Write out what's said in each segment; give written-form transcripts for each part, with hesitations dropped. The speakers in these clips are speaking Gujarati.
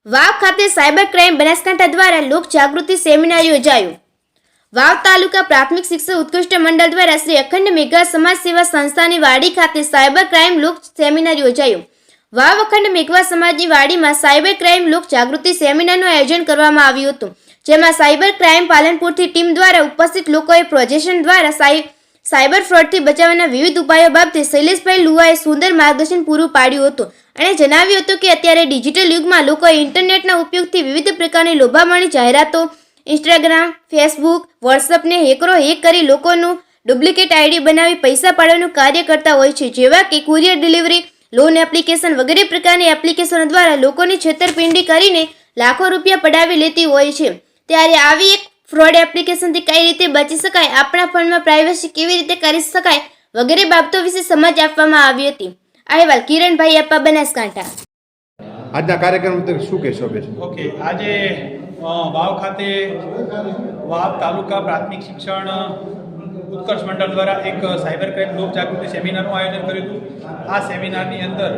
વાવ ખાતે સાયબર ક્રાઇમ બનાસકાંઠા દ્વારા લોક જાગૃતિ સેમિનાર યોજાયો। વાવ તાલુકા પ્રાથમિક શિક્ષણ ઉત્કૃષ્ટ મંડળ દ્વારા શ્રી અખંડ મેઘા સમાજ સેવા સંસ્થાની વાડી ખાતે સાયબર ક્રાઇમ લોક સેમિનાર યોજાયો। વાવ અખંડ મેઘવા સમાજની વાડીમાં સાયબર ક્રાઇમ લોક જાગૃતિ સેમિનારનું આયોજન કરવામાં આવ્યું હતું, જેમાં સાયબર ક્રાઇમ પાલનપુરથી ટીમ દ્વારા ઉપસ્થિત લોકોએ પ્રોજેક્શન દ્વારા સાયબર ફ્રોડથી બચાવવાના વિવિધ ઉપાયો બાબતે શૈલેષભાઈ લુવાએ સુંદર માર્ગદર્શન પૂરું પાડ્યું હતું અને જણાવ્યું હતું કે અત્યારે ડિજિટલ યુગમાં લોકોએ ઇન્ટરનેટના ઉપયોગથી વિવિધ પ્રકારની લોભામણી જાહેરાતો, ઇન્સ્ટાગ્રામ, ફેસબુક, વોટ્સઅપને હેકરો હેક કરી લોકોનું ડુપ્લિકેટ આઈડી બનાવી પૈસા પાડવાનું કાર્ય કરતા હોય છે, જેવા કે કુરિયર ડિલિવરી, લોન એપ્લિકેશન વગેરે પ્રકારની એપ્લિકેશનો દ્વારા લોકોની છેતરપિંડી કરીને લાખો રૂપિયા પડાવી લેતી હોય છે। ત્યારે આવી એક ફ્રોડ એપ્લિકેશનથી કઈ રીતે બચી શકાય, આપણા ફોનમાં પ્રાઇવસી કેવી રીતે કરી શકાય વગેરે બાબતો વિશે સમજ આપવામાં આવી હતી। અહેવાલ કિરણભાઈ અપ્પા, બનાસકાંઠા। આજના કાર્યક્રમ શું કહેશો બેન? ઓકે, આજે વાવ ખાતે વાવ તાલુકા પ્રાથમિક શિક્ષણ ઉત્કર્ષ મંડળ દ્વારા એક સાયબર ક્રાઇમ લોક જાગૃતિ સેમિનારનું આયોજન કર્યું હતું। આ સેમિનારની અંદર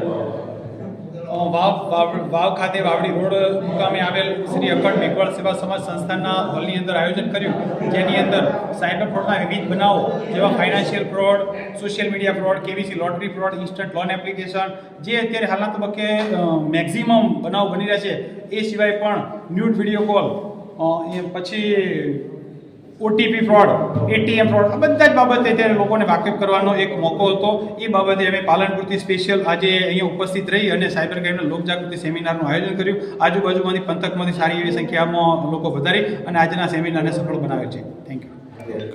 વાવ ખાતે વાવડી રોડ મુકામે આવેલ શ્રી અખંડ મેઘવાળ સેવા સમાજ સંસ્થાના હોલની અંદર આયોજન કર્યું, જેની અંદર સાયબર ફ્રોડના વિવિધ બનાવો જેવા financial fraud, social media fraud, KBC lottery fraud, instant loan application, જે અત્યારે હાલના તબક્કે મેક્ઝિમમ બનાવ બની રહ્યા છે, એ સિવાય પણ ન્યૂડ વિડીયો કોલ, પછી ઓટીપી ફ્રોડ, એટીએમ ફ્રોડ, આ બધા જ બાબતે અત્યારે લોકોને વાકેફ કરવાનો એક મોકો હતો। એ બાબતે અમે પાલનપુરથી સ્પેશિયલ આજે અહીંયા ઉપસ્થિત રહી અને સાયબર ક્રાઇમના લોક જાગૃતિ સેમિનારનું આયોજન કર્યું। આજુબાજુમાંથી પંથકમાંથી સારી એવી સંખ્યામાં લોકો વધારી અને આજના સેમિનારને સફળ બનાવે છે। Thank you.